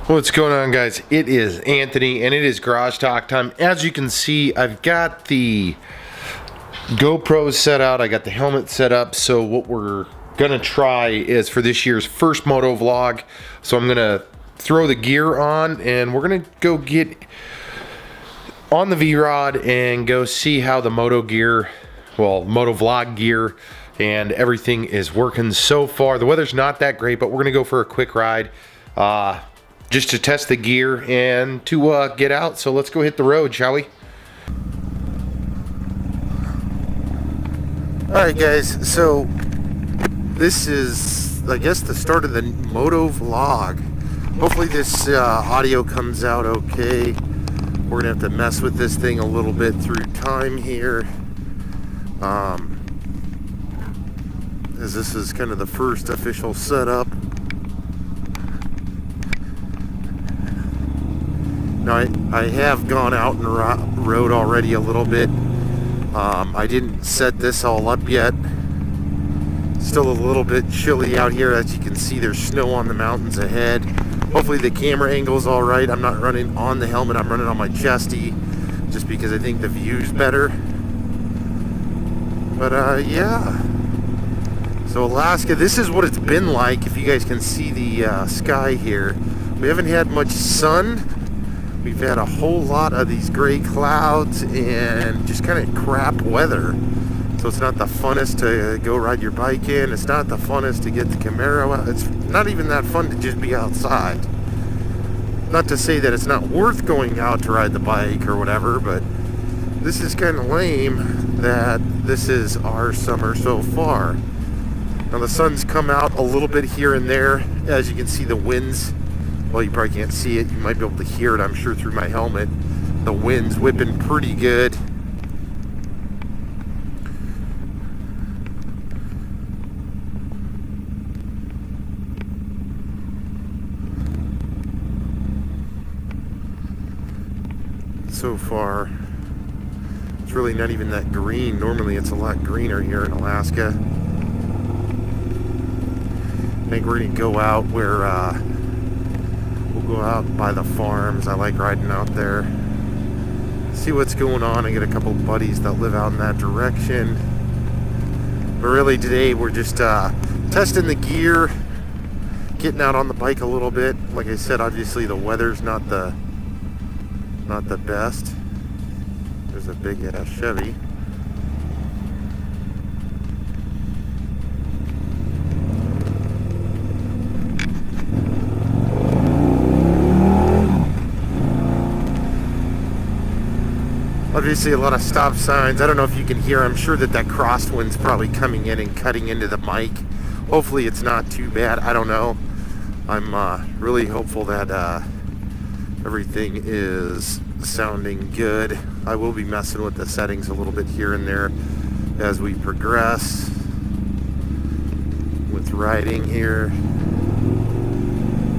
What's going on, guys? It is Anthony and it is garage talk time. As you can see, I've got the GoPro set out, I got the helmet set up. So what we're gonna try is for this year's first moto vlog, so I'm gonna throw the gear on and we're gonna go get on the VRoD and go see how the moto gear, well, moto vlog gear and everything is working so far. The weather's not that great, but we're gonna go for a quick ride just to test the gear and to get out. So let's go hit the road, shall we? Alright guys, so this is, I guess, the start of the moto vlog. Hopefully this audio comes out okay. We're gonna have to mess with this thing a little bit through time here, as this is kind of the first official setup. Now, I have gone out and rode already a little bit. I didn't set this all up yet. Still a little bit chilly out here. As you can see, there's snow on the mountains ahead. Hopefully the camera angle is all right. I'm not running on the helmet, I'm running on my chesty, just because I think the view's better. But yeah. So Alaska, this is what it's been like. If you guys can see the sky here. We haven't had much sun. We've had a whole lot of these gray clouds and just kind of crap weather. So it's not the funnest to go ride your bike in. It's not the funnest to get the Camaro out. It's not even that fun to just be outside. Not to say that it's not worth going out to ride the bike or whatever, but this is kind of lame that this is our summer so far. Now the sun's come out a little bit here and there. As you can see, the winds, well, you probably can't see it. You might be able to hear it, I'm sure, through my helmet. The wind's whipping pretty good. So far, it's really not even that green. Normally it's a lot greener here in Alaska. I think we're gonna go out where we'll go out by the farms. I like riding out there, see what's going on. I get a couple buddies that live out in that direction. But really today we're just testing the gear, getting out on the bike a little bit. Like I said, obviously the weather's not the best. There's a big ass Chevy. Obviously a lot of stop signs. I don't know if you can hear. I'm sure that crosswind's probably coming in and cutting into the mic. Hopefully it's not too bad. I don't know. I'm really hopeful that everything is sounding good. I will be messing with the settings a little bit here and there as we progress with riding here.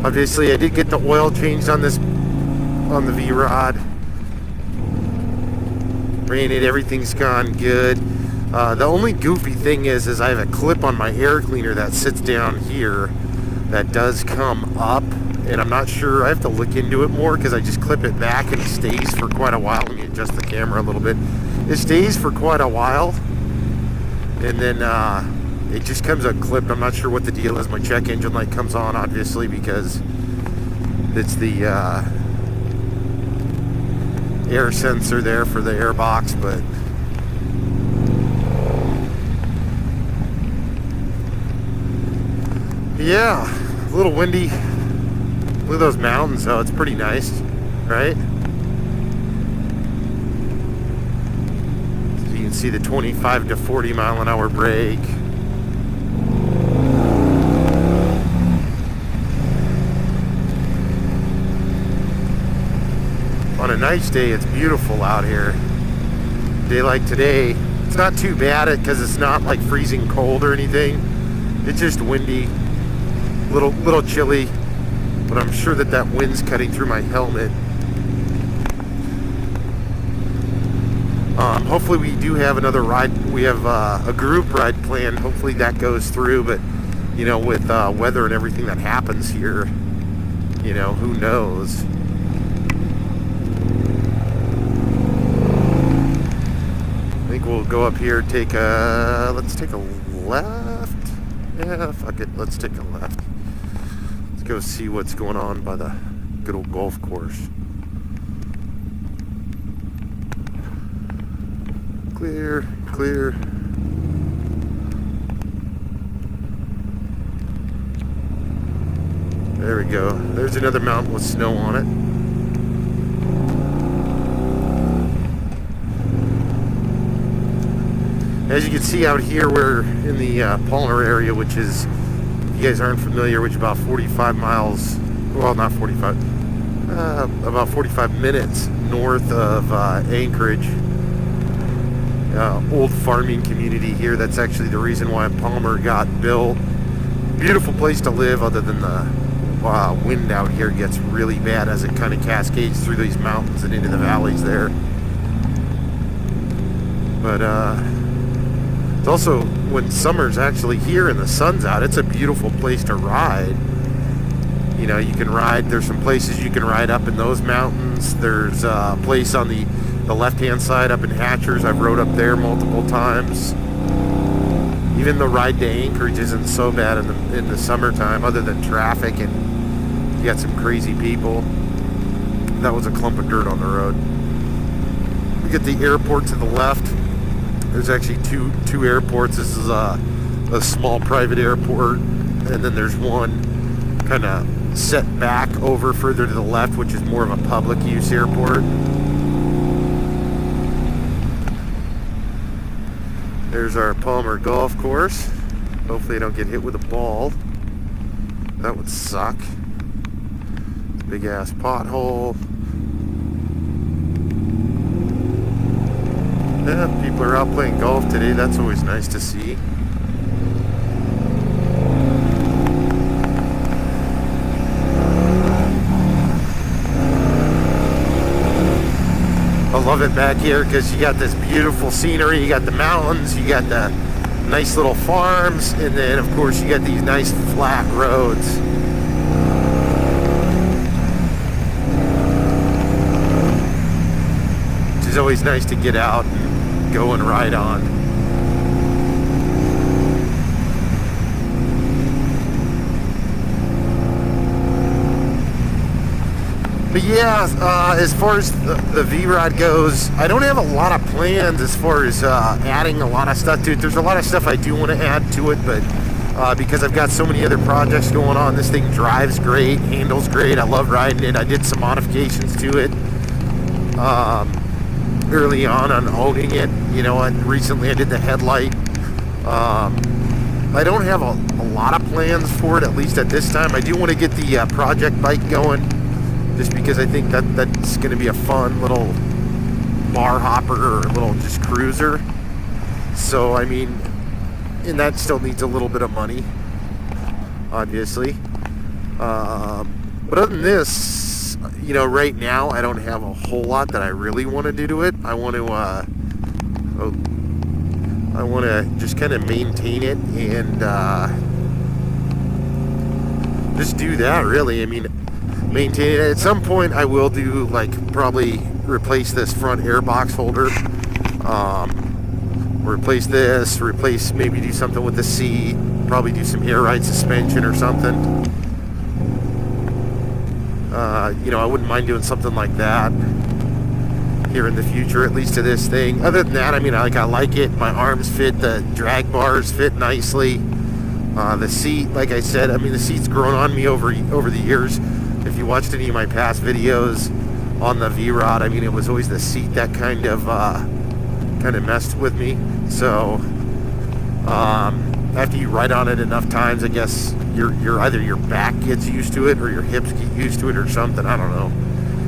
Obviously I did get the oil changed on the VRoD. Ran it, everything's gone good. The only goofy thing is I have a clip on my air cleaner that sits down here that does come up, and I'm not sure. I have to look into it more because I just clip it back and it stays for quite a while. Let me adjust the camera a little bit. It stays for quite a while, and then it just comes unclipped. I'm not sure what the deal is. My check engine light comes on, obviously, because it's the air sensor there for the air box, but yeah, a little windy. Look at those mountains though, it's pretty nice, right? So you can see the 25 to 40 mile an hour brake. On a nice day, it's beautiful out here. Day like today, it's not too bad because it's not like freezing cold or anything. It's just windy, little chilly, but I'm sure that wind's cutting through my helmet. Hopefully we do have another ride. We have a group ride planned. Hopefully that goes through, but you know, with weather and everything that happens here, you know, who knows. I think we'll go up here, let's take a left. Yeah, fuck it, let's take a left. Let's go see what's going on by the good old golf course. Clear, clear. There we go. There's another mountain with snow on it. As you can see out here, we're in the Palmer area, which is, if you guys aren't familiar, which is about 45 miles, well, not 45, about 45 minutes north of Anchorage. Old farming community here. That's actually the reason why Palmer got built. Beautiful place to live, other than the wind out here gets really bad as it kind of cascades through these mountains and into the valleys there. But it's also, when summer's actually here and the sun's out, it's a beautiful place to ride. You know, you can ride, there's some places you can ride up in those mountains. There's a place on the left-hand side up in Hatchers. I've rode up there multiple times. Even the ride to Anchorage isn't so bad in the summertime, other than traffic and you got some crazy people. That was a clump of dirt on the road. We get the airport to the left. There's actually two airports. This is a small private airport, and then there's one kind of set back over further to the left, which is more of a public use airport. There's our Palmer golf course. Hopefully I don't get hit with a ball. That would suck. Big ass pothole. Yeah, people are out playing golf today. That's always nice to see. I love it back here because you got this beautiful scenery, you got the mountains, you got the nice little farms, and then of course you got these nice flat roads. Which is always nice to get out and go and ride on. But yeah, as far as the VRoD goes, I don't have a lot of plans as far as adding a lot of stuff to it. There's a lot of stuff I do want to add to it, but because I've got so many other projects going on, this thing drives great, handles great. I love riding it. I did some modifications to it early on owning it. You know, and recently I did the headlight. I don't have a lot of plans for it, at least at this time. I do want to get the project bike going, just because I think that's going to be a fun little bar hopper or a little just cruiser. So, I mean, and that still needs a little bit of money, obviously. But other than this, you know, right now I don't have a whole lot that I really want to do to it. I want to just kind of maintain it and just do that, really. I mean, maintain it. At some point I will do, like, probably replace this front air box holder, replace this, maybe do something with the seat, probably do some air ride suspension or something. You know, I wouldn't mind doing something like that here in the future, at least to this thing. Other than that, I mean, I like it. My arms fit, the drag bars fit nicely. The seat, like I said, I mean, the seat's grown on me over the years. If you watched any of my past videos on the VRoD, I mean, it was always the seat that kind of messed with me. So after you ride on it enough times, I guess you're either your back gets used to it or your hips get used to it or something. I don't know.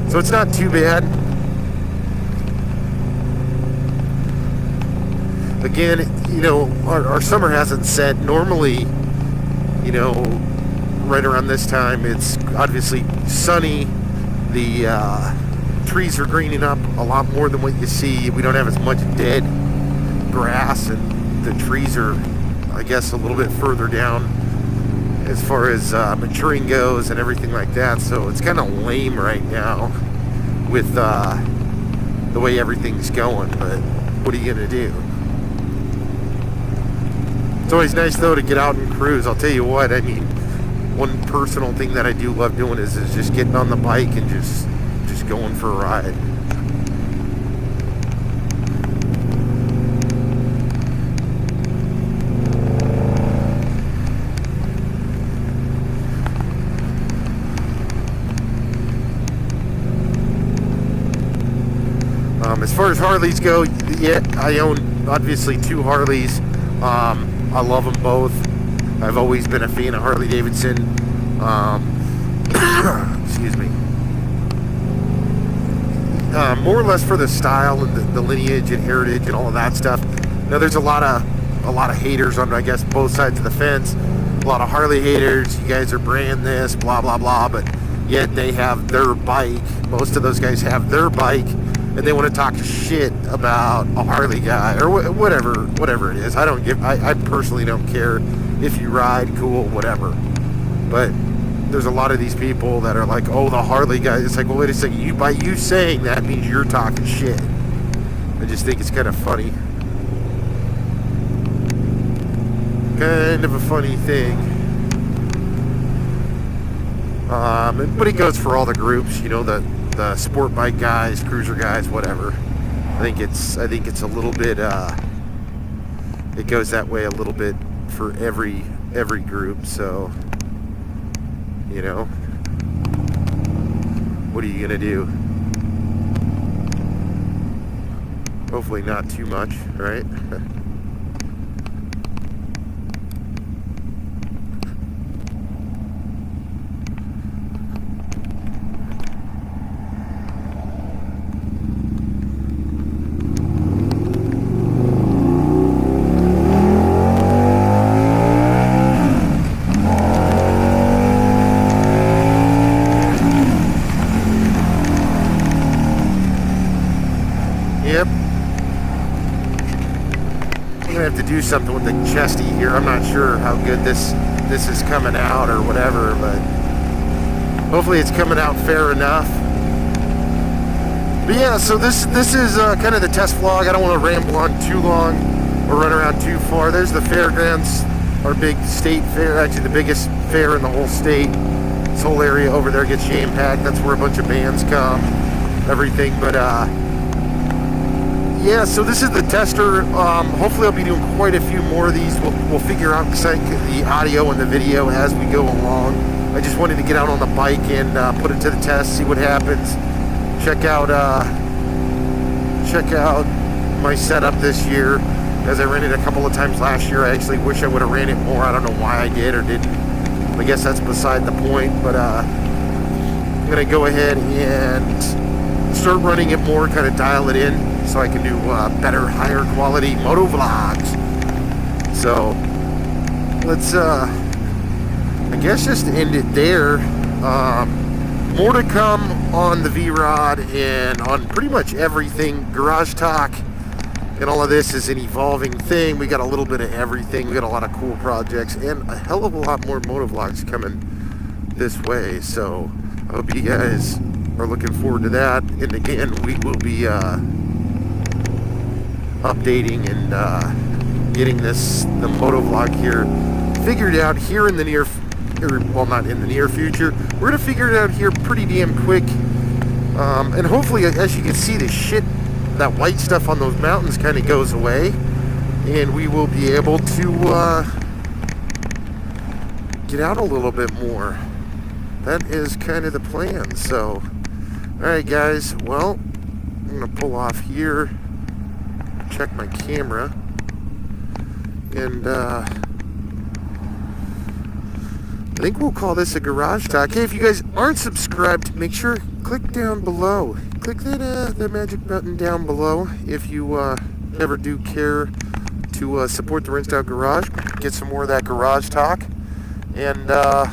So it's not too bad. Again, you know, our summer hasn't set. Normally, you know, right around this time it's obviously sunny. The trees are greening up a lot more than what you see. We don't have as much dead grass, and the trees are, I guess, a little bit further down as far as maturing goes and everything like that. So it's kind of lame right now with the way everything's going, but what are you gonna do? It's always nice though to get out and cruise. I'll tell you what, I mean, one personal thing that I do love doing is just getting on the bike and just going for a ride. As far as Harleys go, yeah, I own obviously 2 Harleys. I love them both. I've always been a fan of Harley-Davidson. Excuse me. More or less for the style and the lineage and heritage and all of that stuff. Now, there's a lot of haters on, I guess, both sides of the fence. A lot of Harley haters. You guys are brand this, blah blah blah. But yet they have their bike. Most of those guys have their bike, and they want to talk shit about a Harley guy or whatever it is. I personally don't care if you ride, cool, whatever. But there's a lot of these people that are like, oh, the Harley guy. It's like, well, wait a second. By you saying that means you're talking shit. I just think it's kind of funny. Kind of a funny thing. But it goes for all the groups, you know, the sport bike guys, cruiser guys, whatever. I think it's a little bit it goes that way a little bit for every group. So, you know, what are you gonna do? Hopefully not too much, right? Yep. I'm gonna have to do something with the chesty here. I'm not sure how good this is coming out or whatever, but hopefully it's coming out fair enough. But yeah, so this is kind of the test vlog. I don't want to ramble on too long or run around too far. There's the fairgrounds, our big state fair, actually the biggest fair in the whole state. This whole area over there gets jam-packed. That's where a bunch of bands come, everything. But yeah, so this is the tester. Hopefully I'll be doing quite a few more of these. We'll figure out the audio and the video as we go along. I just wanted to get out on the bike and put it to the test, see what happens. Check out my setup this year, as I ran it a couple of times last year. I actually wish I would have ran it more. I don't know why I did or didn't. I guess that's beside the point. But I'm gonna go ahead and start running it more, kind of dial it in, so I can do better, higher quality moto vlogs. So let's I guess just end it there. More to come on the VRoD and on pretty much everything. Garage Talk and all of this is an evolving thing. We got a little bit of everything. We got a lot of cool projects and a hell of a lot more moto vlogs coming this way. So I hope you guys are looking forward to that. And again, we will be updating and getting the moto vlog here figured out here in the near, well, not in the near future. We're gonna figure it out here pretty damn quick, and hopefully, as you can see, the shit, that white stuff on those mountains kind of goes away, and we will be able to get out a little bit more. That is kind of the plan. So, all right, guys. Well, I'm gonna pull off here, check my camera, and I think we'll call this a garage talk. Hey, if you guys aren't subscribed, make sure click down below. Click that magic button down below if you ever do care to support the Rinsed Out Garage. Get some more of that garage talk, and I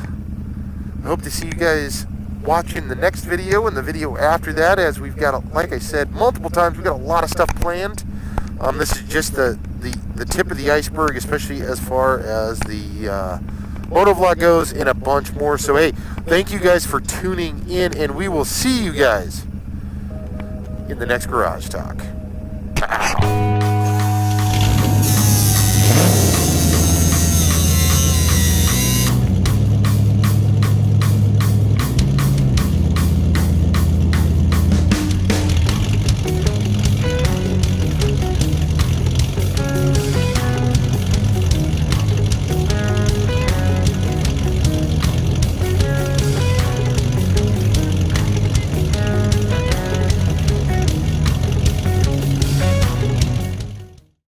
hope to see you guys watching the next video and the video after that, as we've got, like I said multiple times, we've got a lot of stuff planned. This is just the tip of the iceberg, especially as far as the motovlog goes, and a bunch more. So hey, thank you guys for tuning in, and we will see you guys in the next Garage Talk. Pow.